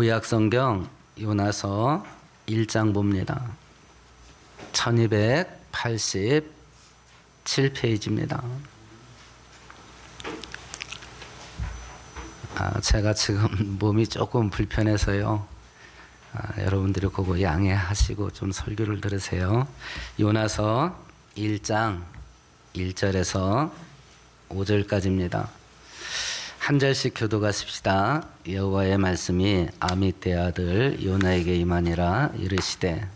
구약성경 요나서 1장 봅니다. 1287페이지입니다. 제가 지금 몸이 조금 불편해서요. 여러분들이 그거 양해하시고 좀 설교를 들으세요. 요나서 1장 1절에서 5절까지입니다. 한 절씩 교도가 씁시다. 여호와의 말씀이 아미떼 아들 요나에게 임하니라. 이르시되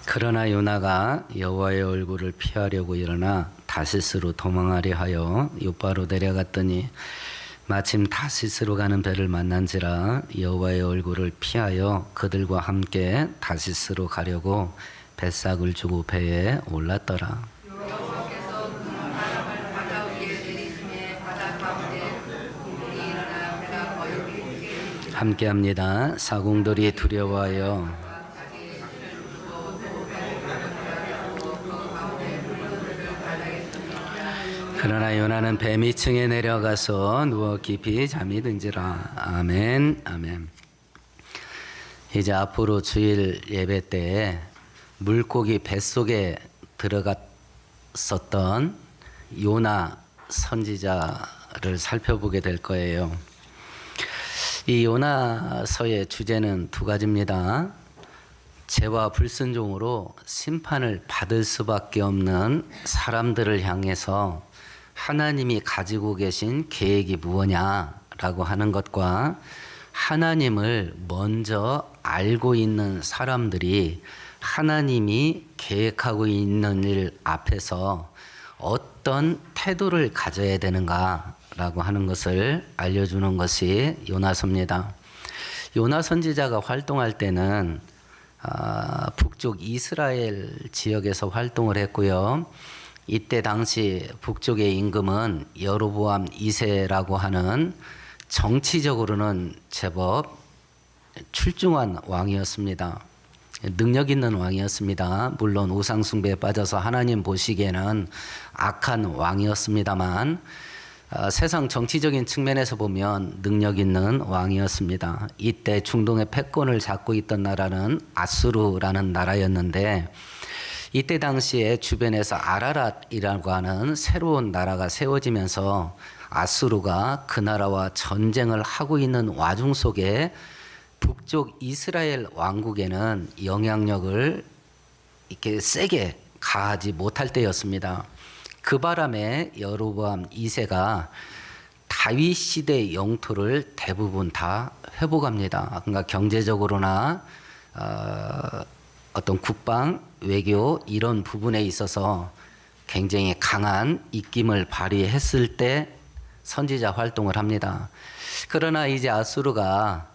그러나 요나가 여호와의 얼굴을 피하려고 일어나 다시스로 도망하려 하여 요바로 내려갔더니 마침 다시스로 가는 배를 만난지라. 여호와의 얼굴을 피하여 그들과 함께 다시스로 가려고 뱃삭을 주고 배에 올랐더라. 함께합니다. 사공들이 두려워하여 그러나 요나는 배 밑층에 내려가서 누워 깊이 잠이 든지라. 아멘. 아멘. 이제 앞으로 주일 예배 때 물고기 뱃속에 들어갔었던 요나 선지자를 살펴보게 될 거예요. 이 요나서의 주제는 두 가지입니다. 죄와 불순종으로 심판을 받을 수밖에 없는 사람들을 향해서 하나님이 가지고 계신 계획이 무엇냐라고 하는 것과 하나님을 먼저 알고 있는 사람들이 하나님이 계획하고 있는 일 앞에서 어떤 태도를 가져야 되는가라고 하는 것을 알려주는 것이 요나서입니다. 요나 선지자가 활동할 때는 북쪽 이스라엘 지역에서 활동을 했고요. 이때 당시 북쪽의 임금은 여로보암 2세라고 하는 정치적으로는 제법 출중한 왕이었습니다. 능력 있는 왕이었습니다. 물론 우상 숭배에 빠져서 하나님 보시기에는 악한 왕이었습니다만 세상 정치적인 측면에서 보면 능력 있는 왕이었습니다. 이때 중동의 패권을 잡고 있던 나라는 아수르라는 나라였는데 이때 당시에 주변에서 아라랏이라고 하는 새로운 나라가 세워지면서 아수르가 그 나라와 전쟁을 하고 있는 와중 속에 북쪽 이스라엘 왕국에는 영향력을 이렇게 세게 가하지 못할 때였습니다. 그 바람에 여로보암 2세가 다윗 시대의 영토를 대부분 다 회복합니다. 그러니까 경제적으로나 어떤 국방, 외교 이런 부분에 있어서 굉장히 강한 입김을 발휘했을 때 선지자 활동을 합니다. 그러나 이제 아수르가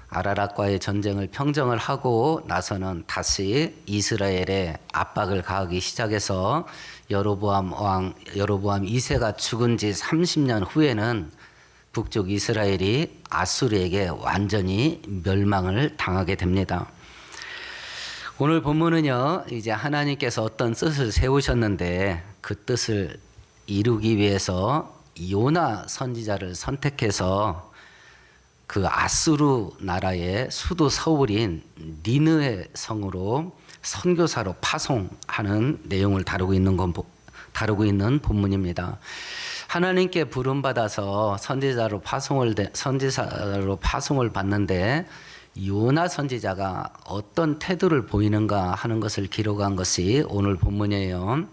아라랏과의 전쟁을 평정을 하고 나서는 다시 이스라엘에 압박을 가하기 시작해서 여로보암 2세가 죽은 지 30년 후에는 북쪽 이스라엘이 아수르에게 완전히 멸망을 당하게 됩니다. 오늘 본문은요, 이제 하나님께서 어떤 뜻을 세우셨는데 그 뜻을 이루기 위해서 요나 선지자를 선택해서 그 아수르 나라의 수도 서울인 니느웨 성으로 선교사로 파송하는 내용을 다루고 있는 본문입니다. 하나님께 부름받아서 선지사로 파송을 받는데 요나 선지자가 어떤 태도를 보이는가 하는 것을 기록한 것이 오늘 본문이에요.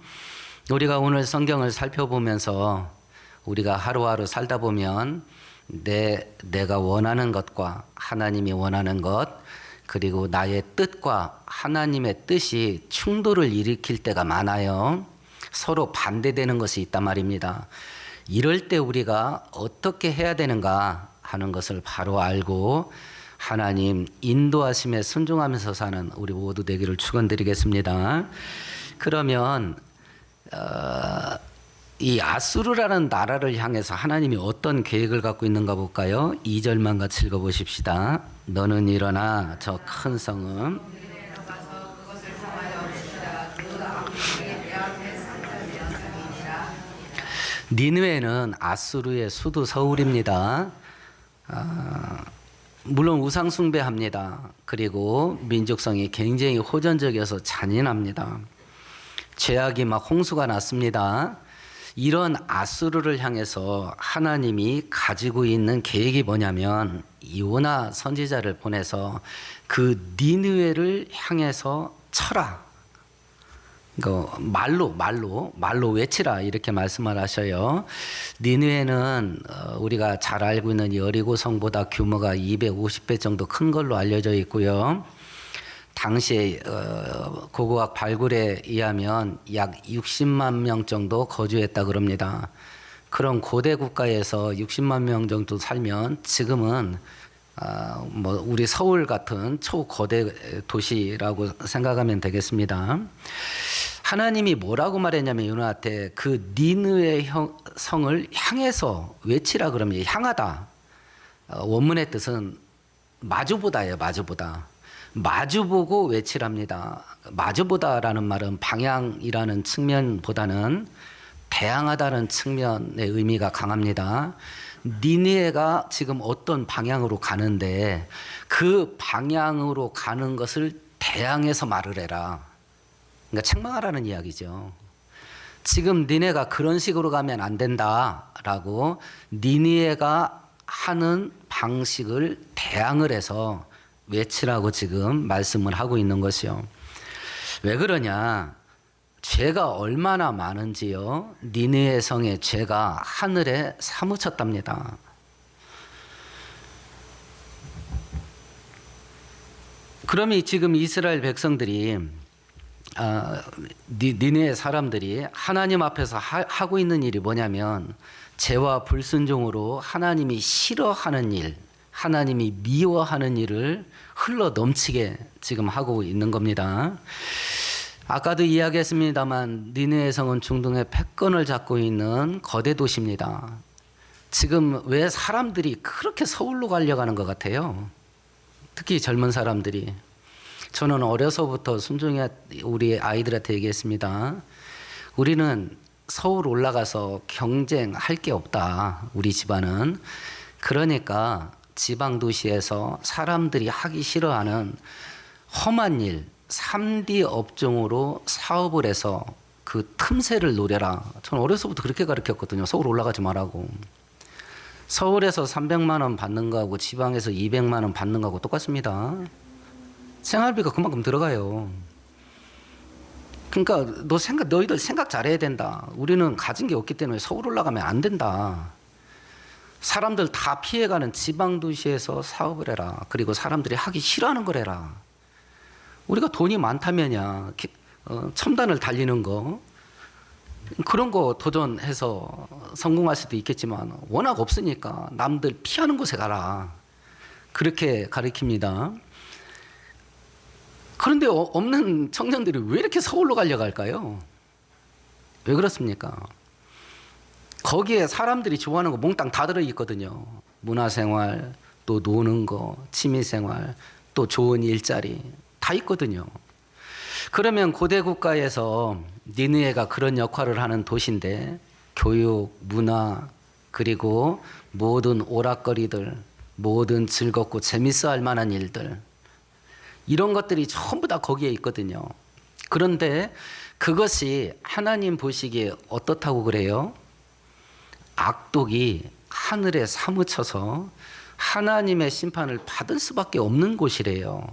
우리가 오늘 성경을 살펴보면서 우리가 하루하루 살다 보면 내가 원하는 것과 하나님이 원하는 것, 그리고 나의 뜻과 하나님의 뜻이 충돌을 일으킬 때가 많아요. 서로 반대되는 것이 있단 말입니다. 이럴 때 우리가 어떻게 해야 되는가 하는 것을 바로 알고 하나님 인도하심에 순종하면서 사는 우리 모두 되기를 축원드리겠습니다. 그러면 이 아수르라는 나라를 향해서 하나님이 어떤 계획을 갖고 있는가 볼까요? 2절만 같이 읽어보십시다. 너는 일어나 저 큰 성은 니느웨는 아수르의 수도 서울입니다. 물론 우상 숭배합니다. 그리고 민족성이 굉장히 호전적이어서 잔인합니다. 죄악이 막 홍수가 났습니다. 이런 아수르를 향해서 하나님이 가지고 있는 계획이 뭐냐면 요나 선지자를 보내서 그 니느웨를 향해서 쳐라. 말로 외치라 이렇게 말씀을 하셔요. 니느웨는 우리가 잘 알고 있는 여리고 성보다 규모가 250배 정도 큰 걸로 알려져 있고요. 당시에 고고학 발굴에 의하면 약 60만 명 정도 거주했다 그럽니다. 그런 고대 국가에서 60만 명 정도 살면 지금은 우리 서울 같은 초거대 도시라고 생각하면 되겠습니다. 하나님이 뭐라고 말했냐면 요나한테 그 니느웨 성을 향해서 외치라 그러면 향하다. 원문의 뜻은 마주보다예요. 마주보고 외치랍니다. 마주보다라는 말은 방향이라는 측면보다는 대항하다는 측면의 의미가 강합니다. 니느웨가 지금 어떤 방향으로 가는데 그 방향으로 가는 것을 대항해서 말을 해라. 그러니까 책망하라는 이야기죠. 지금 니느웨가 그런 식으로 가면 안 된다라고 니느웨가 하는 방식을 대항을 해서 외치라고 지금 말씀을 하고 있는 것이요. 왜 그러냐? 죄가 얼마나 많은지요. 니느웨 성의 죄가 하늘에 사무쳤답니다. 그러면 지금 이스라엘 백성들이 니느웨 사람들이 하나님 앞에서 하고 있는 일이 뭐냐면 죄와 불순종으로 하나님이 싫어하는 일, 하나님이 미워하는 일을 흘러 넘치게 지금 하고 있는 겁니다. 아까도 이야기했습니다만 니느웨 성은 중동의 패권을 잡고 있는 거대 도시입니다. 지금 왜 사람들이 그렇게 서울로 가려고 하는 것 같아요? 특히 젊은 사람들이. 저는 어려서부터 순종해 우리 아이들한테 얘기했습니다. 우리는 서울 올라가서 경쟁할 게 없다. 우리 집안은. 그러니까 지방 도시에서 사람들이 하기 싫어하는 험한 일, 3D 업종으로 사업을 해서 그 틈새를 노려라. 저는 어려서부터 그렇게 가르쳤거든요. 서울 올라가지 말라고. 서울에서 300만 원 받는 거하고 지방에서 200만 원 받는 거하고 똑같습니다. 생활비가 그만큼 들어가요. 그러니까 너희들 생각 잘해야 된다. 우리는 가진 게 없기 때문에 서울 올라가면 안 된다. 사람들 다 피해가는 지방 도시에서 사업을 해라. 그리고 사람들이 하기 싫어하는 걸 해라. 우리가 돈이 많다면야 첨단을 달리는 거 그런 거 도전해서 성공할 수도 있겠지만 워낙 없으니까 남들 피하는 곳에 가라. 그렇게 가르칩니다. 그런데 없는 청년들이 왜 이렇게 서울로 가려고 할까요? 왜 그렇습니까? 거기에 사람들이 좋아하는 거 몽땅 다 들어있거든요. 문화생활, 또 노는 거, 취미생활, 또 좋은 일자리 다 있거든요. 그러면 고대 국가에서 니느웨가 그런 역할을 하는 도시인데 교육, 문화, 그리고 모든 오락거리들, 모든 즐겁고 재밌어 할 만한 일들 이런 것들이 전부 다 거기에 있거든요. 그런데 그것이 하나님 보시기에 어떻다고 그래요? 악독이 하늘에 사무쳐서 하나님의 심판을 받을 수밖에 없는 곳이래요.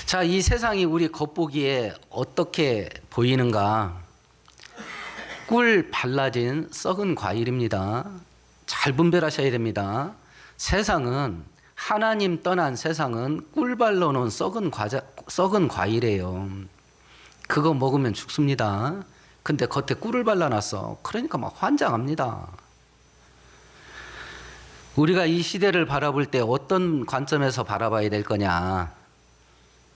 자, 이 세상이 우리 겉보기에 어떻게 보이는가? 꿀 발라진 썩은 과일입니다. 잘 분별하셔야 됩니다. 세상은 하나님 떠난 세상은 꿀 발라놓은 썩은 과일이에요. 그거 먹으면 죽습니다. 근데 겉에 꿀을 발라놨어. 그러니까 막 환장합니다. 우리가 이 시대를 바라볼 때 어떤 관점에서 바라봐야 될 거냐?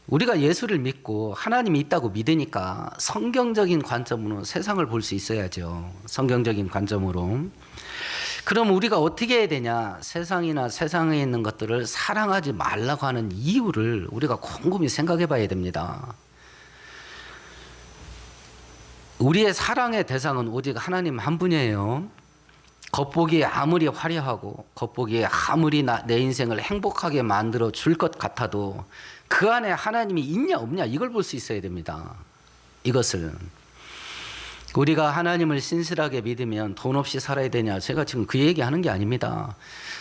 우리가 예수를 믿고 하나님이 있다고 믿으니까 성경적인 관점으로 세상을 볼 수 있어야죠. 성경적인 관점으로. 그럼 우리가 어떻게 해야 되냐? 세상이나 세상에 있는 것들을 사랑하지 말라고 하는 이유를 우리가 곰곰이 생각해 봐야 됩니다. 우리의 사랑의 대상은 오직 하나님 한 분이에요. 겉보기에 아무리 화려하고 겉보기에 아무리 내 인생을 행복하게 만들어 줄 것 같아도 그 안에 하나님이 있냐 없냐 이걸 볼 수 있어야 됩니다. 이것을 우리가 하나님을 신실하게 믿으면 돈 없이 살아야 되냐, 제가 지금 그 얘기하는 게 아닙니다.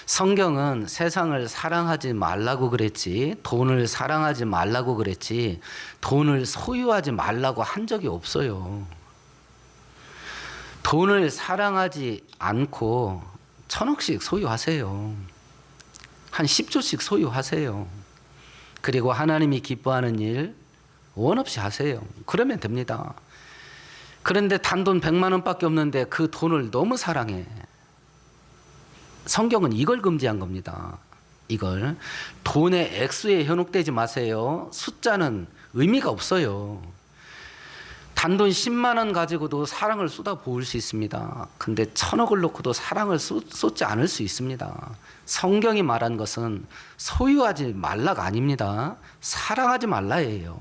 성경은 세상을 사랑하지 말라고 그랬지 돈을 사랑하지 말라고 그랬지 돈을 소유하지 말라고 한 적이 없어요. 돈을 사랑하지 않고 1,000억씩 소유하세요. 한 10조씩 소유하세요. 그리고 하나님이 기뻐하는 일 원 없이 하세요. 그러면 됩니다. 그런데 단돈 100만 원밖에 없는데 그 돈을 너무 사랑해. 성경은 이걸 금지한 겁니다. 이걸. 돈의 액수에 현혹되지 마세요. 숫자는 의미가 없어요. 단돈 10만 원 가지고도 사랑을 쏟아 부을 수 있습니다. 근데 1,000억을 놓고도 사랑을 쏟지 않을 수 있습니다. 성경이 말한 것은 소유하지 말라가 아닙니다. 사랑하지 말라예요.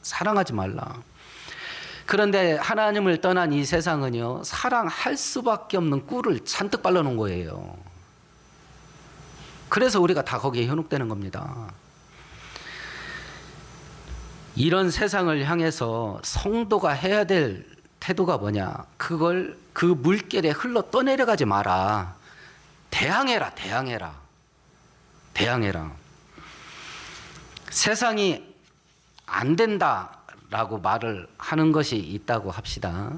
사랑하지 말라. 그런데 하나님을 떠난 이 세상은요, 사랑할 수밖에 없는 꿀을 잔뜩 발라놓은 거예요. 그래서 우리가 다 거기에 현혹되는 겁니다. 이런 세상을 향해서 성도가 해야 될 태도가 뭐냐? 그걸 그 물결에 흘러 떠내려가지 마라. 대항해라, 대항해라. 대항해라. 세상이 안 된다라고 말을 하는 것이 있다고 합시다.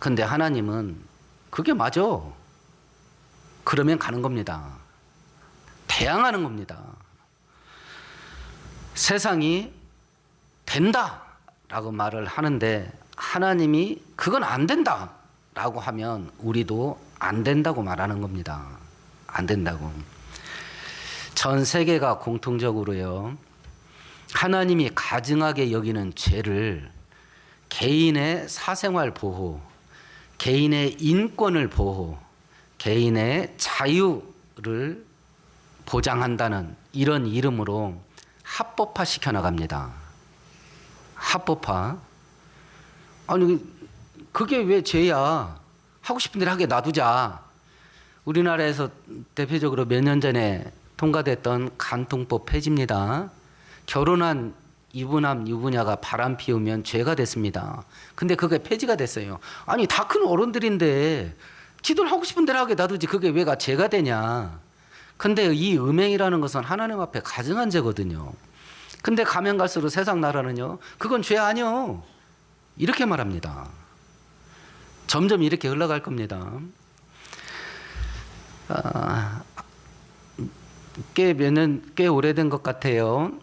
근데 하나님은 그게 맞아. 그러면 가는 겁니다. 대항하는 겁니다. 세상이 된다라고 말을 하는데 하나님이 그건 안 된다라고 하면 우리도 안 된다고 말하는 겁니다. 안 된다고. 전 세계가 공통적으로요, 하나님이 가증하게 여기는 죄를 개인의 사생활 보호, 개인의 인권을 보호, 개인의 자유를 보장한다는 이런 이름으로 합법화 시켜 나갑니다. 합법화. 아니 그게 왜 죄야? 하고 싶은 대로 하게 놔두자. 우리나라에서 대표적으로 몇 년 전에 통과됐던 간통법 폐지입니다. 결혼한 이부남 유부녀가 바람 피우면 죄가 됐습니다. 근데 그게 폐지가 됐어요. 아니 다 큰 어른들인데 지들 하고 싶은 대로 하게 놔두지 그게 왜가 죄가 되냐. 근데 이 음행이라는 것은 하나님 앞에 가증한 죄거든요. 근데 가면 갈수록 세상 나라는요, 그건 죄 아니요, 이렇게 말합니다. 점점 이렇게 흘러갈 겁니다. 꽤 오래된 것 같아요.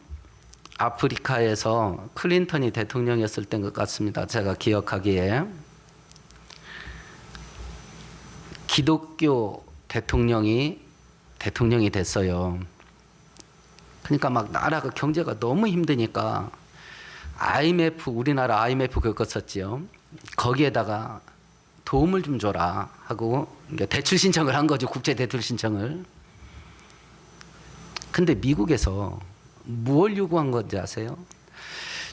아프리카에서 클린턴이 대통령이었을 때인 것 같습니다. 제가 기억하기에. 기독교 대통령이 됐어요. 그러니까 막 나라가 경제가 너무 힘드니까 IMF, 우리나라 IMF 그거 썼지요. 거기에다가 도움을 좀 줘라 하고 대출 신청을 한 거죠. 국제 대출 신청을. 근데 미국에서 무엇을 요구한 건지 아세요?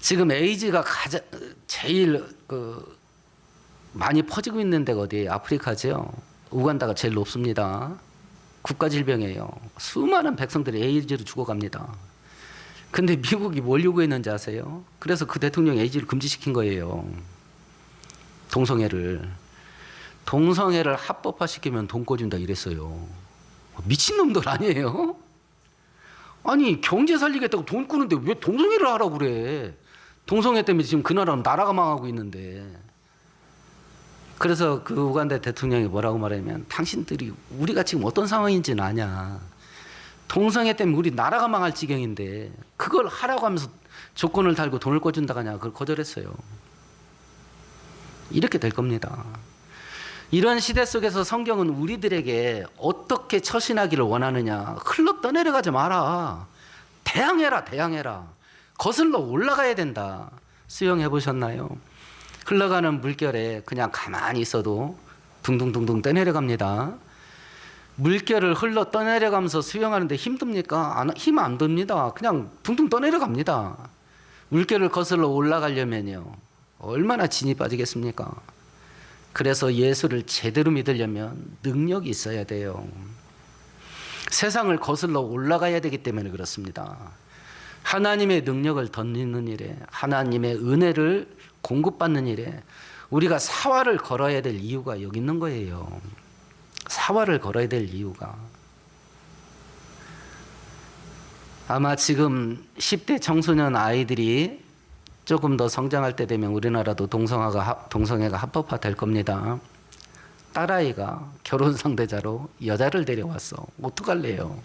지금 에이즈가 제일 많이 퍼지고 있는 데가 어디예요? 아프리카죠. 우간다가 제일 높습니다. 국가질병이에요. 수많은 백성들이 에이즈로 죽어갑니다. 근데 미국이 뭘 요구했는지 아세요? 그래서 그 대통령이 에이즈를 금지시킨 거예요. 동성애를 합법화시키면 돈 꿔준다 이랬어요. 미친놈들 아니에요? 아니 경제 살리겠다고 돈 꾸는데 왜 동성애를 하라고 그래? 동성애 때문에 지금 그 나라가 망하고 있는데. 그래서 그 우간다 대통령이 뭐라고 말하냐면, 당신들이 우리가 지금 어떤 상황인지는 아냐. 동성애 때문에 우리 나라가 망할 지경인데 그걸 하라고 하면서 조건을 달고 돈을 꿔준다고 하냐. 그걸 거절했어요. 이렇게 될 겁니다. 이런 시대 속에서 성경은 우리들에게 어떻게 처신하기를 원하느냐. 흘러 떠내려가지 마라. 대항해라, 대항해라. 거슬러 올라가야 된다. 수영해 보셨나요? 흘러가는 물결에 그냥 가만히 있어도 둥둥둥둥 떠내려갑니다. 물결을 흘러 떠내려가면서 수영하는데 힘듭니까? 힘 안 듭니다. 그냥 둥둥 떠내려갑니다. 물결을 거슬러 올라가려면요, 얼마나 진이 빠지겠습니까? 그래서 예수를 제대로 믿으려면 능력이 있어야 돼요. 세상을 거슬러 올라가야 되기 때문에 그렇습니다. 하나님의 능력을 덧입는 일에, 하나님의 은혜를 공급받는 일에 우리가 사활을 걸어야 될 이유가 여기 있는 거예요. 사활을 걸어야 될 이유가. 아마 지금 10대 청소년 아이들이 조금 더 성장할 때 되면 우리나라도 동성애가 합법화 될 겁니다. 딸아이가 결혼 상대자로 여자를 데려왔어. 어떡할래요?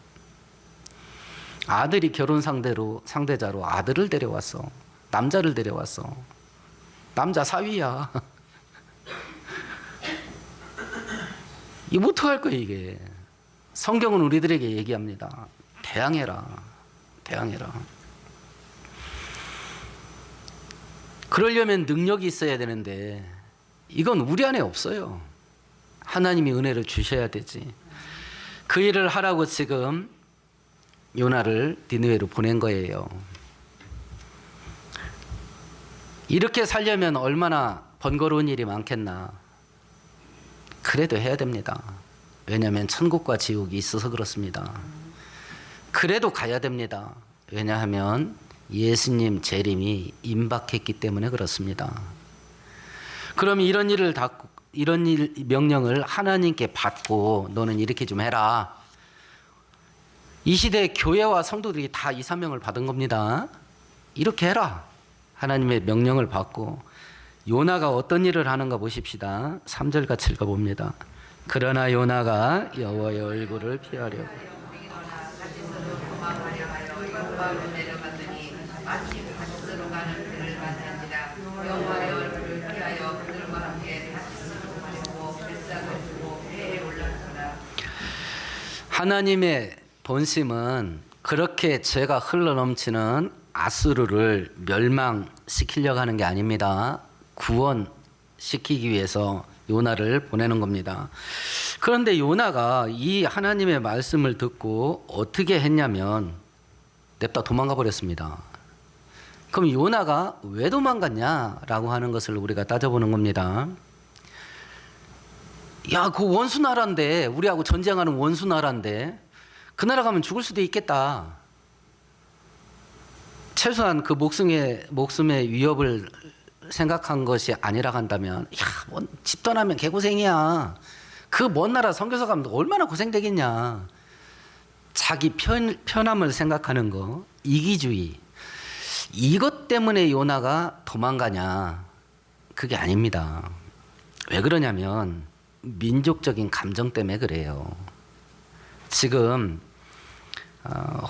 아들이 결혼 상대자로 아들을 데려왔어. 남자를 데려왔어. 남자 사위야. 이거 어떡할 거야 이게. 성경은 우리들에게 얘기합니다. 대항해라. 대항해라. 그러려면 능력이 있어야 되는데 이건 우리 안에 없어요. 하나님이 은혜를 주셔야 되지. 그 일을 하라고 지금 요나를 니느웨로 보낸 거예요. 이렇게 살려면 얼마나 번거로운 일이 많겠나. 그래도 해야 됩니다. 왜냐하면 천국과 지옥이 있어서 그렇습니다. 그래도 가야 됩니다. 왜냐하면 예수님 재림이 임박했기 때문에 그렇습니다. 그럼 이런 명령을 하나님께 받고 너는 이렇게 좀 해라. 이 시대 교회와 성도들이 다 이 사명을 받은 겁니다. 이렇게 해라. 하나님의 명령을 받고 요나가 어떤 일을 하는가 보십시다. 3절 같이 읽어봅니다. 그러나 요나가 여호와의 얼굴을 피하려고 하나님의 본심은 그렇게 죄가 흘러넘치는 아수르를 멸망시키려고 하는 게 아닙니다. 구원시키기 위해서 요나를 보내는 겁니다. 그런데 요나가 이 하나님의 말씀을 듣고 어떻게 했냐면 냅다 도망가 버렸습니다. 그럼 요나가 왜 도망갔냐라고 하는 것을 우리가 따져보는 겁니다. 야, 그 원수 나라인데, 우리하고 전쟁하는 원수 나라인데 그 나라 가면 죽을 수도 있겠다. 최소한 그 목숨의 위협을 생각한 것이 아니라 한다면, 야, 뭐 집 떠나면 개고생이야. 그 먼 나라 선교사 가면 얼마나 고생되겠냐. 자기 편함을 생각하는 거, 이기주의. 이것 때문에 요나가 도망가냐? 그게 아닙니다. 왜 그러냐면 민족적인 감정 때문에 그래요. 지금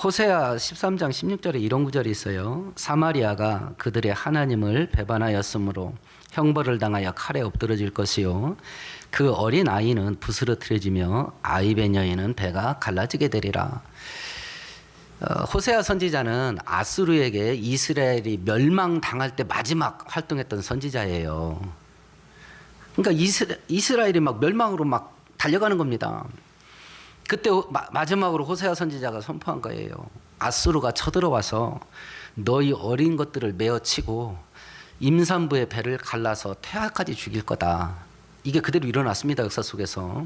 호세아 13장 16절에 이런 구절이 있어요. 사마리아가 그들의 하나님을 배반하였으므로 형벌을 당하여 칼에 엎드러질 것이요 그 어린 아이는 부스러뜨려지며 아이벤 여인은 배가 갈라지게 되리라. 호세아 선지자는 아수르에게 이스라엘이 멸망당할 때 마지막 활동했던 선지자예요. 그러니까 이스라엘이 막 멸망으로 막 달려가는 겁니다. 그때 마지막으로 호세아 선지자가 선포한 거예요. 아수르가 쳐들어와서 너희 어린 것들을 메어치고 임산부의 배를 갈라서 태아까지 죽일 거다. 이게 그대로 일어났습니다. 역사 속에서.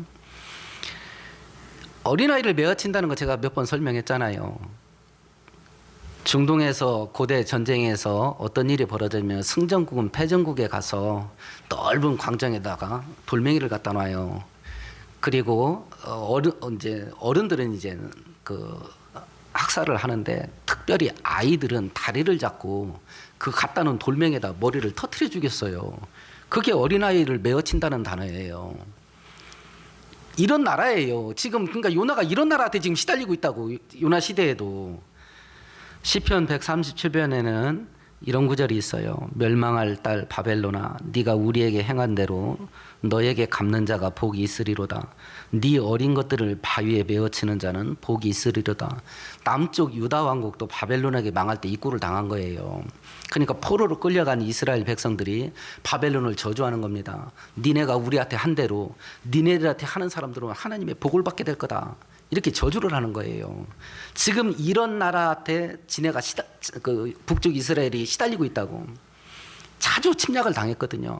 어린아이를 메어친다는 거 제가 몇 번 설명했잖아요. 중동에서 고대 전쟁에서 어떤 일이 벌어지면 승전국은 패전국에 가서 넓은 광장에다가 돌멩이를 갖다 놔요. 그리고 어른들은 이제 그 학살을 하는데 특별히 아이들은 다리를 잡고 그 갖다 놓은 돌멩이에다 머리를 터뜨려 주겠어요. 그게 어린아이를 메어친다는 단어예요. 이런 나라예요. 지금 그러니까 요나가 이런 나라한테 지금 시달리고 있다고. 요나 시대에도. 시편 137편에는 이런 구절이 있어요. 멸망할 딸 바벨론아, 네가 우리에게 행한 대로 너에게 갚는 자가 복이 있으리로다. 네 어린 것들을 바위에 메어치는 자는 복이 있으리로다. 남쪽 유다 왕국도 바벨론에게 망할 때 입구를 당한 거예요. 그러니까 포로로 끌려간 이스라엘 백성들이 바벨론을 저주하는 겁니다. 니네가 우리한테 한 대로 니네들한테 하는 사람들은 하나님의 복을 받게 될 거다. 이렇게 저주를 하는 거예요. 지금 이런 나라한테 지네가 북쪽 이스라엘이 시달리고 있다고. 자주 침략을 당했거든요.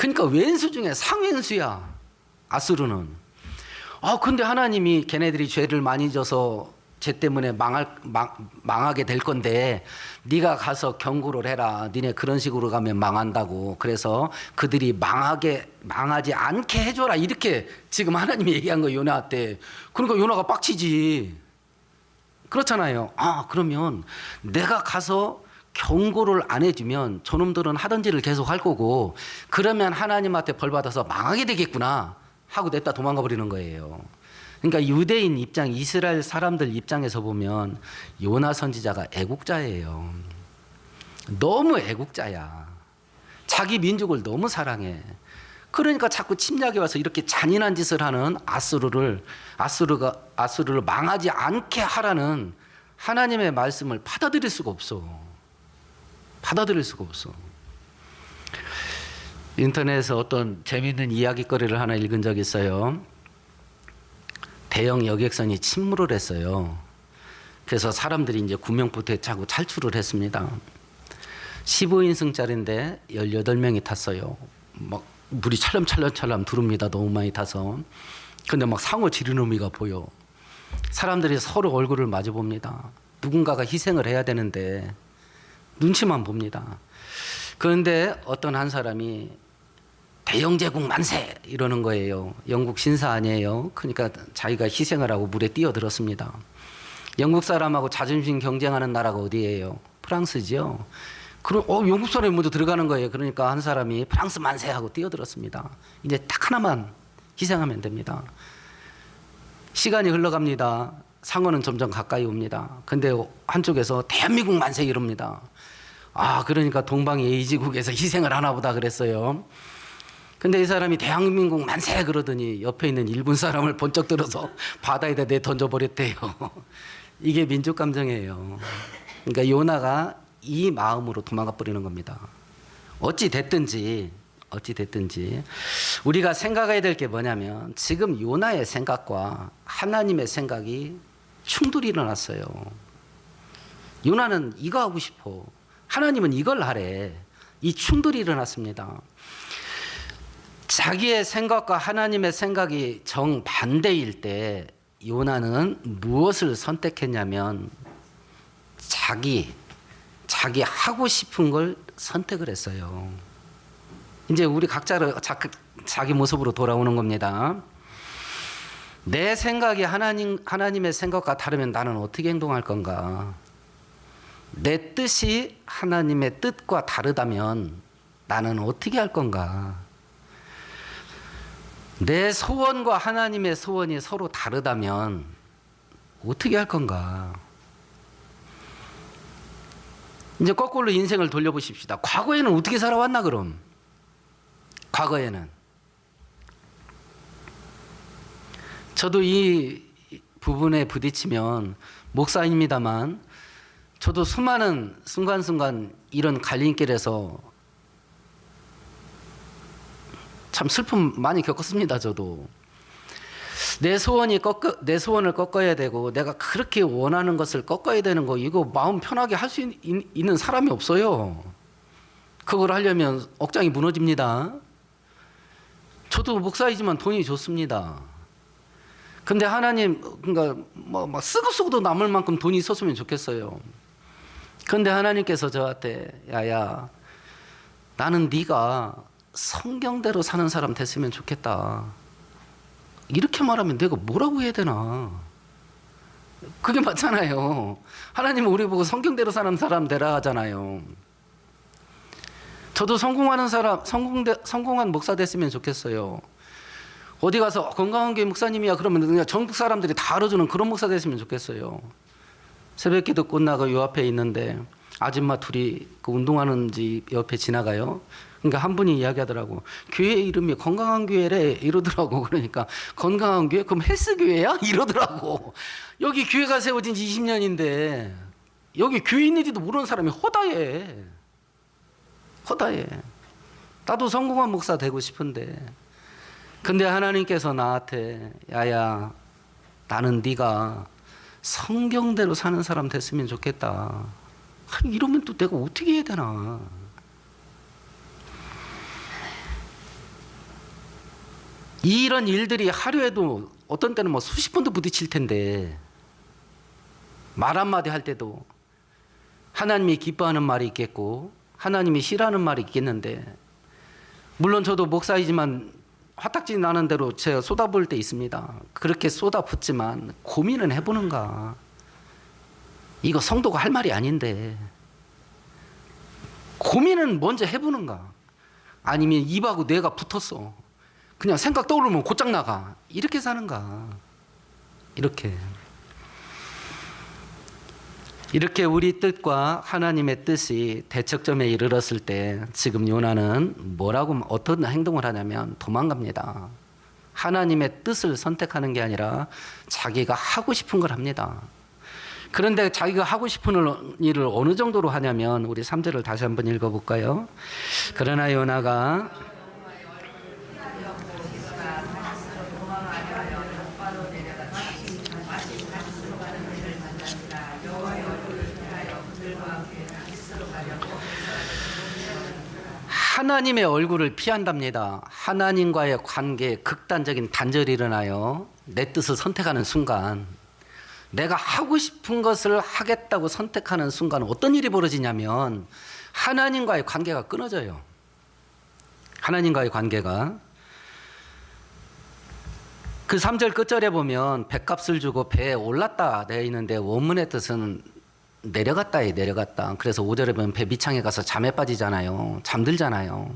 그러니까 왼수 중에 상왼수야, 아수르는. 근데 하나님이 걔네들이 죄를 많이 져서 죄 때문에 망하게 될 건데 네가 가서 경고를 해라. 니네 그런 식으로 가면 망한다고. 그래서 그들이 망하지 않게 해줘라. 이렇게 지금 하나님이 얘기한 거예요, 요나한테. 그러니까 요나가 빡치지. 그렇잖아요. 그러면 내가 가서 경고를 안 해주면 저놈들은 하던 일을 계속 할 거고, 그러면 하나님한테 벌 받아서 망하게 되겠구나 하고 냈다 도망가 버리는 거예요. 그러니까 유대인 입장, 이스라엘 사람들 입장에서 보면 요나 선지자가 애국자예요. 너무 애국자야. 자기 민족을 너무 사랑해. 그러니까 자꾸 침략에 와서 이렇게 잔인한 짓을 하는 아수르를 망하지 않게 하라는 하나님의 말씀을 받아들일 수가 없어. 받아들일 수가 없어. 인터넷에서 어떤 재미있는 이야기거리를 하나 읽은 적이 있어요. 대형 여객선이 침몰을 했어요. 그래서 사람들이 이제 구명부대에 차고 탈출을 했습니다. 15인승짜리인데 18명이 탔어요. 막 물이 찰람찰람 두릅니다. 너무 많이 타서. 근데 막 상어 지르는 의미가 보여. 사람들이 서로 얼굴을 마주 봅니다. 누군가가 희생을 해야 되는데 눈치만 봅니다. 그런데 어떤 한 사람이 대영 제국 만세 이러는 거예요. 영국 신사 아니에요. 그러니까 자기가 희생을 하고 물에 뛰어들었습니다. 영국 사람하고 자존심 경쟁하는 나라가 어디예요? 프랑스죠. 그럼 영국 사람이 먼저 들어가는 거예요. 그러니까 한 사람이 프랑스 만세 하고 뛰어들었습니다. 이제 딱 하나만 희생하면 됩니다. 시간이 흘러갑니다. 상어는 점점 가까이 옵니다. 근데 한쪽에서 대한민국 만세 이럽니다. 그러니까 동방의 A지국에서 희생을 하나 보다 그랬어요. 근데 이 사람이 대한민국 만세 그러더니 옆에 있는 일본 사람을 번쩍 들어서 바다에다 던져버렸대요. 이게 민족 감정이에요. 그러니까 요나가 이 마음으로 도망가 버리는 겁니다. 어찌 됐든지 우리가 생각해야 될 게 뭐냐면 지금 요나의 생각과 하나님의 생각이 충돌이 일어났어요. 요나는 이거 하고 싶어. 하나님은 이걸 하래. 이 충돌이 일어났습니다. 자기의 생각과 하나님의 생각이 정반대일 때 요나는 무엇을 선택했냐면 자기 하고 싶은 걸 선택을 했어요. 이제 우리 각자를 자기 모습으로 돌아오는 겁니다. 내 생각이 하나님의 생각과 다르면 나는 어떻게 행동할 건가? 내 뜻이 하나님의 뜻과 다르다면 나는 어떻게 할 건가? 내 소원과 하나님의 소원이 서로 다르다면 어떻게 할 건가? 이제 거꾸로 인생을 돌려보십시다. 과거에는 어떻게 살아왔나 그럼? 과거에는 저도 이 부분에 부딪히면 목사입니다만 저도 수많은 순간순간 이런 갈림길에서 참 슬픔 많이 겪었습니다. 저도 내 소원을 꺾어야 되고 내가 그렇게 원하는 것을 꺾어야 되는 거 이거 마음 편하게 할 수 있는 사람이 없어요. 그걸 하려면 억장이 무너집니다. 저도 목사이지만 돈이 좋습니다. 근데 하나님 그러니까 막 쓰고도 남을 만큼 돈이 있었으면 좋겠어요. 근데 하나님께서 저한테 야야 나는 네가 성경대로 사는 사람 됐으면 좋겠다. 이렇게 말하면 내가 뭐라고 해야 되나? 그게 맞잖아요. 하나님은 우리 보고 성경대로 사는 사람 되라 하잖아요. 저도 성공한 목사 됐으면 좋겠어요. 어디 가서 건강한 교회 목사님이야 그러면 그냥 전국 사람들이 다 알아주는 그런 목사 됐으면 좋겠어요. 새벽기도 끝나고 요 앞에 있는데 아줌마 둘이 그 운동하는 집 옆에 지나가요. 그러니까 한 분이 이야기하더라고. 교회 이름이 건강한 교회래 이러더라고. 그러니까 건강한 교회? 그럼 헬스 교회야? 이러더라고. 여기 교회가 세워진 지 20년인데 여기 교회 있는지도 모르는 사람이 허다해. 나도 성공한 목사 되고 싶은데 근데 하나님께서 나한테 야야 나는 네가 성경대로 사는 사람 됐으면 좋겠다. 이러면 또 내가 어떻게 해야 되나? 이런 일들이 하루에도 어떤 때는 뭐 수십 번도 부딪힐 텐데, 말 한마디 할 때도 하나님이 기뻐하는 말이 있겠고 하나님이 싫어하는 말이 있겠는데, 물론 저도 목사이지만 화딱지 나는 대로 제가 쏟아부을 때 있습니다. 그렇게 쏟아붓지만 고민은 해보는가. 이거 성도가 할 말이 아닌데 고민은 먼저 해보는가. 아니면 입하고 뇌가 붙었어, 그냥 생각 떠오르면 곧장 나가, 이렇게 사는가. 이렇게 우리 뜻과 하나님의 뜻이 대척점에 이르렀을 때 지금 요나는 어떤 행동을 하냐면 도망갑니다. 하나님의 뜻을 선택하는 게 아니라 자기가 하고 싶은 걸 합니다. 그런데 자기가 하고 싶은 일을 어느 정도로 하냐면, 우리 3절을 다시 한번 읽어볼까요? 그러나 요나가 하나님의 얼굴을 피한답니다. 하나님과의 관계에 극단적인 단절이 일어나요. 내 뜻을 선택하는 순간, 내가 하고 싶은 것을 하겠다고 선택하는 순간 어떤 일이 벌어지냐면 하나님과의 관계가 끊어져요. 하나님과의 관계가. 그 3절 끝절에 보면 뱃값을 주고 배에 올랐다 되어 있는데, 원문의 뜻은 내려갔다에 내려갔다. 그래서 5절에 보면 배 밑창에 가서 잠에 빠지잖아요. 잠들잖아요.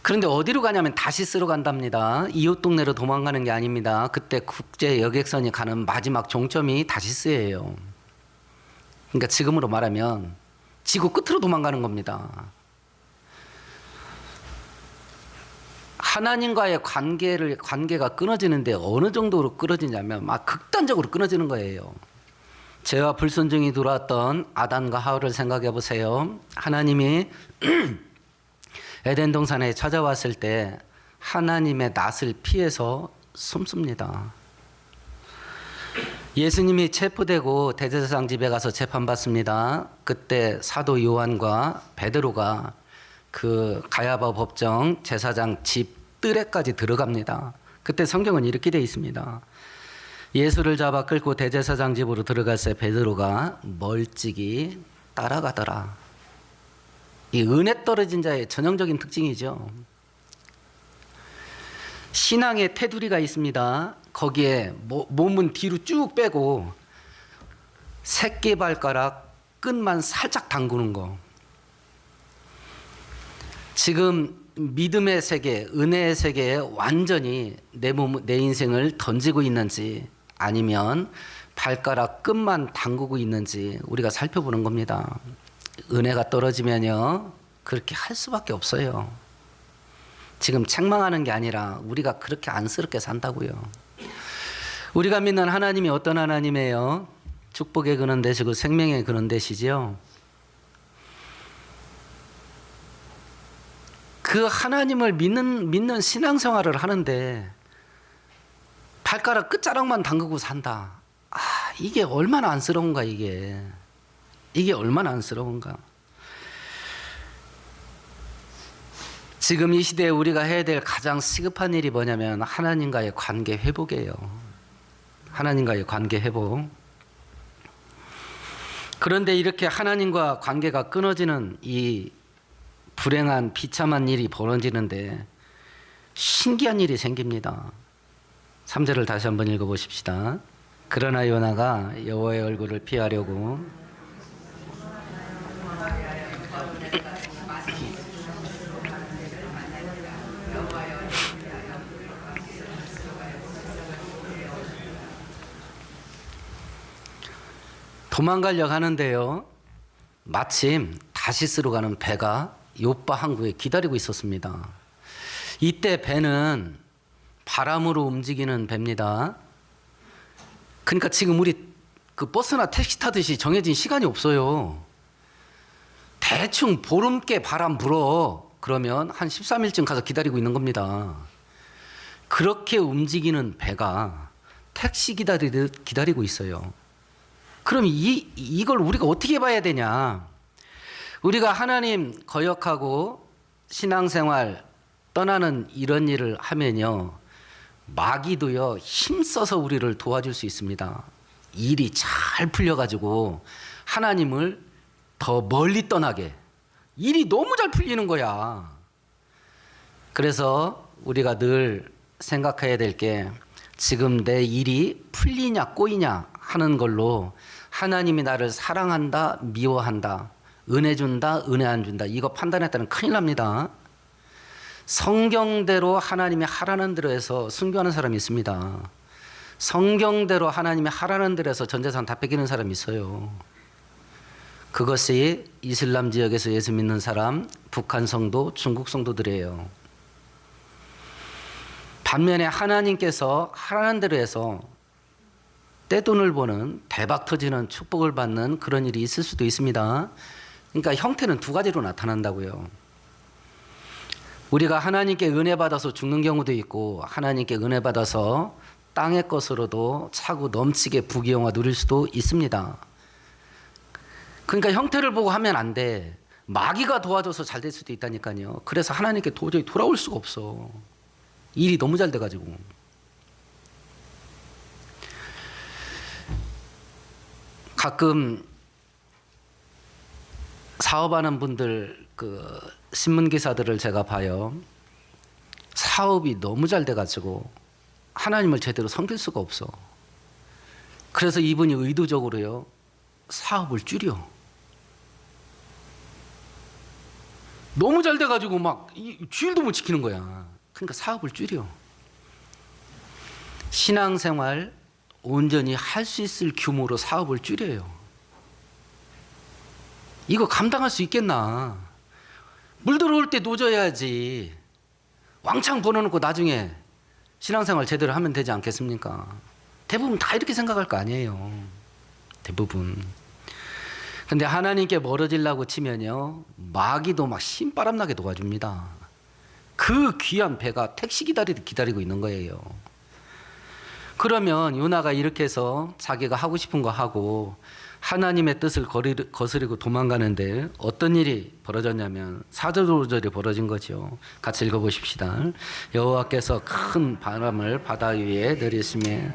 그런데 어디로 가냐면 다시스로 간답니다. 이웃 동네로 도망가는 게 아닙니다. 그때 국제 여객선이 가는 마지막 종점이 다시스예요. 그러니까 지금으로 말하면 지구 끝으로 도망가는 겁니다. 하나님과의 관계가 끊어지는데 어느 정도로 끊어지냐면 막 극단적으로 끊어지는 거예요. 죄와 불순종이 들어왔던 아담과 하와를 생각해 보세요. 하나님이 에덴 동산에 찾아왔을 때 하나님의 낯을 피해서 숨습니다. 예수님이 체포되고 대제사장 집에 가서 재판받습니다. 그때 사도 요한과 베드로가 그 가야바 법정 제사장 집 뜰에까지 들어갑니다. 그때 성경은 이렇게 되어 있습니다. 예수를 잡아 끌고 대제사장 집으로 들어갔을 때 베드로가 멀찍이 따라가더라. 이 은혜 떨어진 자의 전형적인 특징이죠. 신앙의 테두리가 있습니다. 거기에 몸은 뒤로 쭉 빼고 새끼발가락 끝만 살짝 담그는 거. 지금 믿음의 세계, 은혜의 세계에 완전히 내 인생을 던지고 있는지, 아니면 발가락 끝만 담그고 있는지 우리가 살펴보는 겁니다. 은혜가 떨어지면요, 그렇게 할 수밖에 없어요. 지금 책망하는 게 아니라 우리가 그렇게 안쓰럽게 산다고요. 우리가 믿는 하나님이 어떤 하나님이에요? 축복의 근원 되시고 생명의 근원 되시죠. 그 하나님을 믿는 신앙생활을 하는데 발가락 끝자락만 담그고 산다. 이게 얼마나 안쓰러운가. 이게 얼마나 안쓰러운가. 지금 이 시대에 우리가 해야 될 가장 시급한 일이 뭐냐면 하나님과의 관계 회복이에요. 하나님과의 관계 회복. 그런데 이렇게 하나님과 관계가 끊어지는 이 불행한 비참한 일이 벌어지는데 신기한 일이 생깁니다. 3절을 다시 한번 읽어보십시다. 그러나 요나가 여호와의 얼굴을 피하려고 도망가려고 하는데요, 마침 다시스로 가는 배가 요빠 항구에 기다리고 있었습니다. 이때 배는 바람으로 움직이는 배입니다. 그러니까 지금 우리 그 버스나 택시 타듯이 정해진 시간이 없어요. 대충 보름께 바람 불어 그러면 한 13일쯤 가서 기다리고 있는 겁니다. 그렇게 움직이는 배가 택시 기다리듯 기다리고 있어요. 그럼 이걸 우리가 어떻게 봐야 되냐? 우리가 하나님 거역하고 신앙생활 떠나는 이런 일을 하면요, 마귀도요 힘써서 우리를 도와줄 수 있습니다. 일이 잘 풀려가지고 하나님을 더 멀리 떠나게, 일이 너무 잘 풀리는 거야. 그래서 우리가 늘 생각해야 될 게, 지금 내 일이 풀리냐 꼬이냐 하는 걸로 하나님이 나를 사랑한다 미워한다, 은혜 준다 은혜 안 준다, 이거 판단했다면 큰일 납니다. 성경대로 하나님이 하라는 대로 해서 순교하는 사람이 있습니다. 성경대로 하나님이 하라는 대로 해서 전 재산 다 뺏기는 사람이 있어요. 그것이 이슬람 지역에서 예수 믿는 사람, 북한 성도, 중국 성도들이에요. 반면에 하나님께서 하라는 대로 해서 떼돈을 버는, 대박 터지는 축복을 받는 그런 일이 있을 수도 있습니다. 그러니까 형태는 두 가지로 나타난다고요. 우리가 하나님께 은혜 받아서 죽는 경우도 있고, 하나님께 은혜 받아서 땅의 것으로도 차고 넘치게 부귀영화 누릴 수도 있습니다. 그러니까 형태를 보고 하면 안 돼. 마귀가 도와줘서 잘 될 수도 있다니까요. 그래서 하나님께 도저히 돌아올 수가 없어. 일이 너무 잘 돼가지고. 가끔 사업하는 분들 그 신문 기사들을 제가 봐요. 사업이 너무 잘 돼가지고 하나님을 제대로 섬길 수가 없어. 그래서 이분이 의도적으로요 사업을 줄여. 너무 잘 돼가지고 막 주일도 못 지키는 거야. 그러니까 사업을 줄여. 신앙생활 온전히 할 수 있을 규모로 사업을 줄여요. 이거 감당할 수 있겠나? 물 들어올 때 노져야지. 왕창 벌어놓고 나중에 신앙생활 제대로 하면 되지 않겠습니까? 대부분 다 이렇게 생각할 거 아니에요. 대부분. 근데 하나님께 멀어지려고 치면요 마귀도 막 신바람나게 도와줍니다. 그 귀한 배가 택시 기다리고 있는 거예요. 그러면 요나가 이렇게 해서 자기가 하고 싶은 거 하고 하나님의 뜻을 거스르고 도망가는데 어떤 일이 벌어졌냐면 4절 5절이 벌어진 거죠. 같이 읽어보십시다. 여호와께서 큰 바람을 바다 위에 내리시며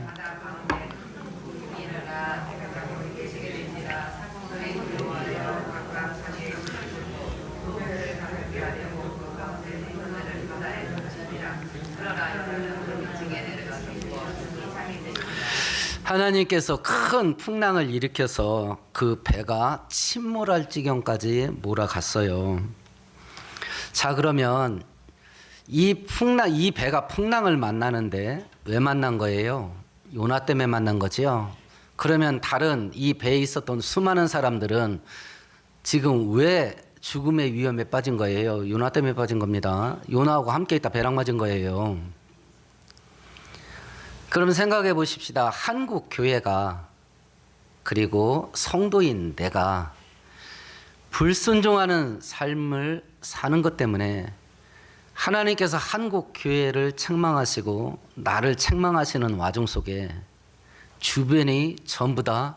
하나님께서 큰 풍랑을 일으켜서 그 배가 침몰할 지경까지 몰아갔어요. 자, 그러면 이 배가 풍랑을 만나는데 왜 만난 거예요? 요나 때문에 만난 거지요. 그러면 다른 이 배에 있었던 수많은 사람들은 지금 왜 죽음의 위험에 빠진 거예요? 요나 때문에 빠진 겁니다. 요나하고 함께 있다 배랑 맞은 거예요. 그러면 생각해 보십시다. 한국 교회가, 그리고 성도인 내가 불순종하는 삶을 사는 것 때문에 하나님께서 한국 교회를 책망하시고 나를 책망하시는 와중 속에 주변이 전부 다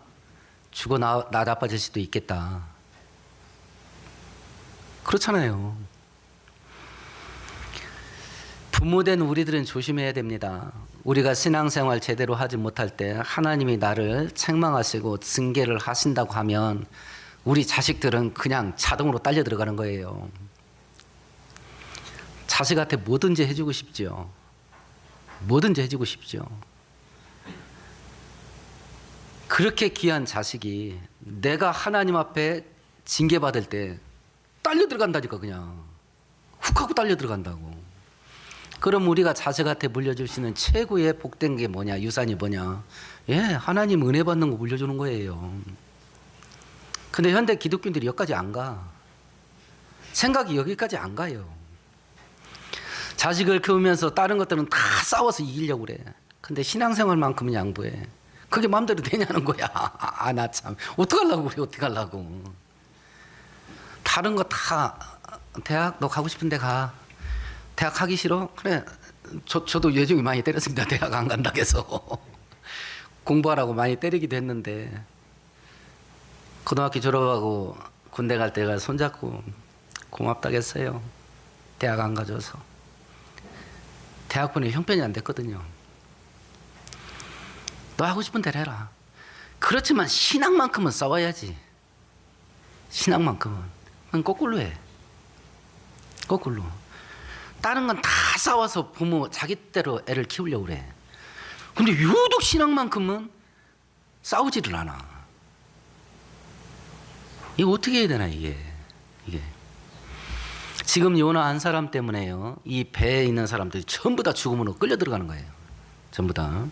죽어 나자빠질 수도 있겠다. 그렇잖아요. 부모된 우리들은 조심해야 됩니다. 우리가 신앙생활 제대로 하지 못할 때 하나님이 나를 책망하시고 징계를 하신다고 하면 우리 자식들은 그냥 자동으로 딸려 들어가는 거예요. 자식한테 뭐든지 해주고 싶죠. 뭐든지 해주고 싶죠. 그렇게 귀한 자식이 내가 하나님 앞에 징계받을 때 딸려 들어간다니까. 그냥 훅 하고 딸려 들어간다고. 그럼 우리가 자식한테 물려줄 수 있는 최고의 복된 게 뭐냐? 유산이 뭐냐? 예, 하나님 은혜 받는 거 물려주는 거예요. 근데 현대 기독교인들이 여기까지 안 가. 생각이 여기까지 안 가요. 자식을 키우면서 다른 것들은 다 싸워서 이기려고 그래. 근데 신앙생활만큼은 양보해. 그게 마음대로 되냐는 거야. 나 참 어떡하려고 그래. 어떡하려고. 다른 거 다 대학 너 가고 싶은데 가. 대학 가기 싫어? 그래. 저도 예정이 많이 때렸습니다. 대학 안 간다고 해서. 공부하라고 많이 때리기도 했는데 고등학교 졸업하고 군대 갈 때가 손잡고 고맙다겠어요. 대학 안 가줘서. 대학 보내 형편이 안 됐거든요. 너 하고 싶은 대로 해라. 그렇지만 신앙만큼은 싸워야지. 신앙만큼은. 그건 거꾸로 해. 거꾸로. 다른 건 다 싸워서 부모 자기 대로 애를 키우려고 그래. 근데 유독 신앙만큼은 싸우지를 않아. 이거 어떻게 해야 되나 이게. 지금 요나 한 사람 때문에요. 이 배에 있는 사람들이 전부 다 죽음으로 끌려 들어가는 거예요. 전부 다.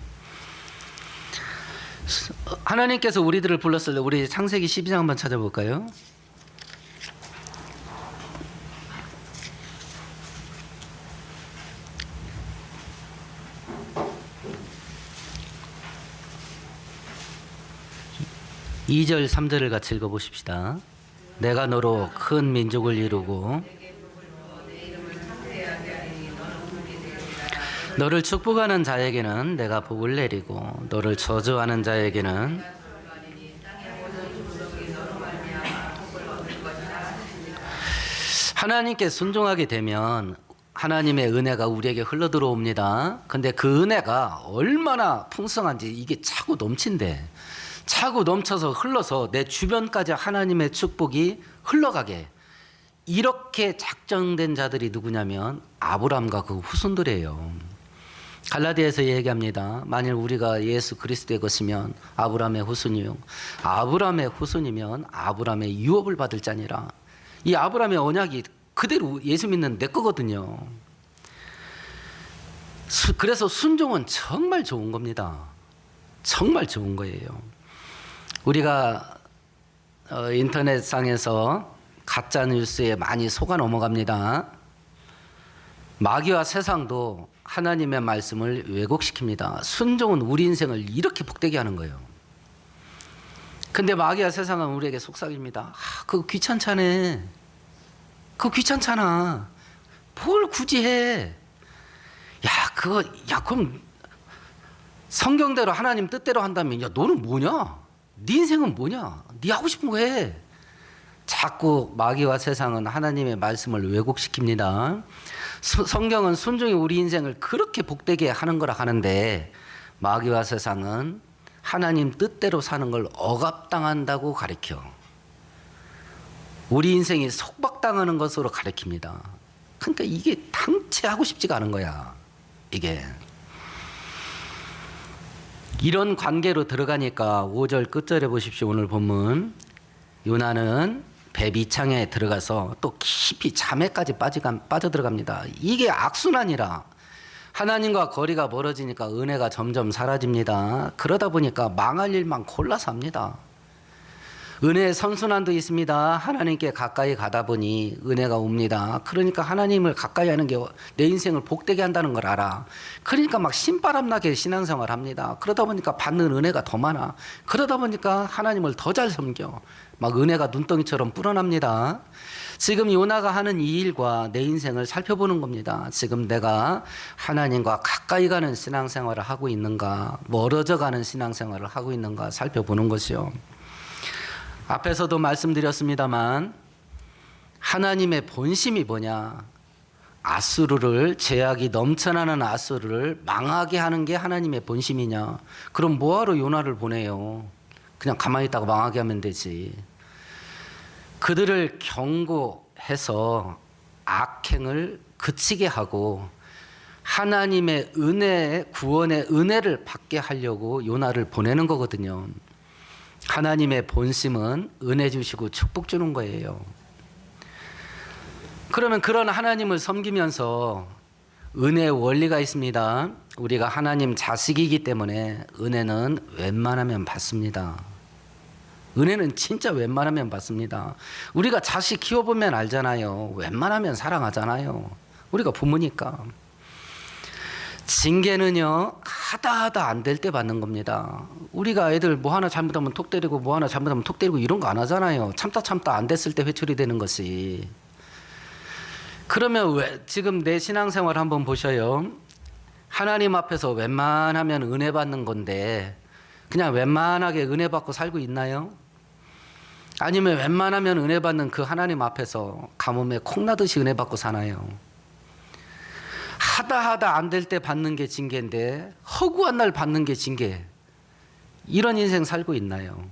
하나님께서 우리들을 불렀을 때 우리 창세기 12장 한번 찾아볼까요? (2절) (3절을) 같이 읽어보십시다. 내가 너로 큰 민족을 이루고 너를 축복하는 자에게는 내가 복을 내리고 너를 저주하는 자에게는 하나님께 순종하게 되면 하나님의 은혜가 우리에게 흘러 들어옵니다. 근데 그 은혜가 얼마나 풍성한지 이게 차고 넘친대. 차고 넘쳐서 흘러서 내 주변까지 하나님의 축복이 흘러가게. 이렇게 작정된 자들이 누구냐면 아브라함과 그 후손들이에요. 갈라디아에서 얘기합니다. 만일 우리가 예수 그리스도의 것이면 아브라함의 후손이요. 아브라함의 후손이면 아브라함의 유업을 받을 자니라. 이 아브라함의 언약이 그대로 예수 믿는 내 거거든요. 그래서 순종은 정말 좋은 겁니다. 정말 좋은 거예요. 우리가 인터넷상에서 가짜 뉴스에 많이 속아 넘어갑니다. 마귀와 세상도 하나님의 말씀을 왜곡시킵니다. 순종은 우리 인생을 이렇게 복되게 하는 거예요. 근데 마귀와 세상은 우리에게 속삭입니다. 그거 귀찮잖아. 그거 귀찮잖아. 뭘 굳이 해? 그럼 성경대로 하나님 뜻대로 한다면 너는 뭐냐? 네 인생은 뭐냐? 네 하고 싶은 거 해. 자꾸 마귀와 세상은 하나님의 말씀을 왜곡시킵니다. 성경은 순종이 우리 인생을 그렇게 복되게 하는 거라 하는데 마귀와 세상은 하나님 뜻대로 사는 걸 억압당한다고 가르쳐. 우리 인생이 속박당하는 것으로 가르칩니다. 그러니까 이게 당체 하고 싶지가 않은 거야. 이게. 이런 관계로 들어가니까 5절 끝절에 보십시오. 오늘 본문. 요나는 배 밑창에 들어가서 또 깊이 잠에까지 빠져들어갑니다. 이게 악순환이라. 하나님과 거리가 멀어지니까 은혜가 점점 사라집니다. 그러다 보니까 망할 일만 골라서 합니다. 은혜의 선순환도 있습니다. 하나님께 가까이 가다 보니 은혜가 옵니다. 그러니까 하나님을 가까이 하는 게 내 인생을 복되게 한다는 걸 알아. 그러니까 막 신바람나게 신앙생활 합니다. 그러다 보니까 받는 은혜가 더 많아. 그러다 보니까 하나님을 더 잘 섬겨. 막 은혜가 눈덩이처럼 불어납니다. 지금 요나가 하는 이 일과 내 인생을 살펴보는 겁니다. 지금 내가 하나님과 가까이 가는 신앙생활을 하고 있는가, 멀어져 가는 신앙생활을 하고 있는가 살펴보는 것이요. 앞에서도 말씀드렸습니다만 하나님의 본심이 뭐냐? 아수르를, 죄악이 넘쳐나는 아수르를 망하게 하는 게 하나님의 본심이냐? 그럼 뭐하러 요나를 보내요? 그냥 가만히 있다가 망하게 하면 되지. 그들을 경고해서 악행을 그치게 하고 하나님의 은혜, 구원의 은혜를 받게 하려고 요나를 보내는 거거든요. 하나님의 본심은 은혜 주시고 축복 주는 거예요. 그러면 그런 하나님을 섬기면서 은혜의 원리가 있습니다. 우리가 하나님 자식이기 때문에 은혜는 웬만하면 받습니다. 은혜는 진짜 웬만하면 받습니다. 우리가 자식 키워보면 알잖아요. 웬만하면 사랑하잖아요. 우리가 부모니까. 징계는요, 하다 안 될 때 받는 겁니다. 우리가 애들 뭐 하나 잘못하면 톡 때리고 뭐 하나 잘못하면 톡 때리고 이런 거 안 하잖아요. 참다 안 됐을 때 회초리 되는 것이. 그러면 왜 지금 내 신앙생활 한번 보셔요. 하나님 앞에서 웬만하면 은혜 받는 건데 그냥 웬만하게 은혜 받고 살고 있나요? 아니면 웬만하면 은혜 받는 그 하나님 앞에서 가뭄에 콩나듯이 은혜 받고 사나요? 하다 안 될 때 받는 게 징계인데 허구한 날 받는 게 징계. 이런 인생 살고 있나요?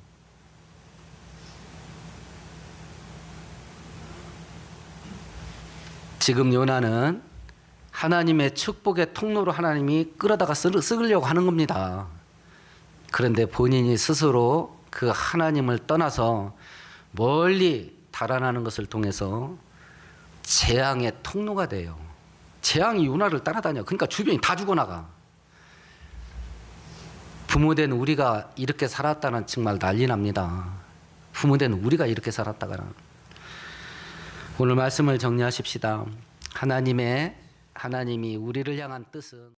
지금 요나는 하나님의 축복의 통로로 하나님이 끌어다가 쓰려고 하는 겁니다. 그런데 본인이 스스로 그 하나님을 떠나서 멀리 달아나는 것을 통해서 재앙의 통로가 돼요. 재앙이 요나를 따라다녀. 그러니까 주변이 다 죽어나가. 부모된 우리가 이렇게 살았다는 정말 난리 납니다. 부모된 우리가 이렇게 살았다가는. 오늘 말씀을 정리하십시다. 하나님이 우리를 향한 뜻은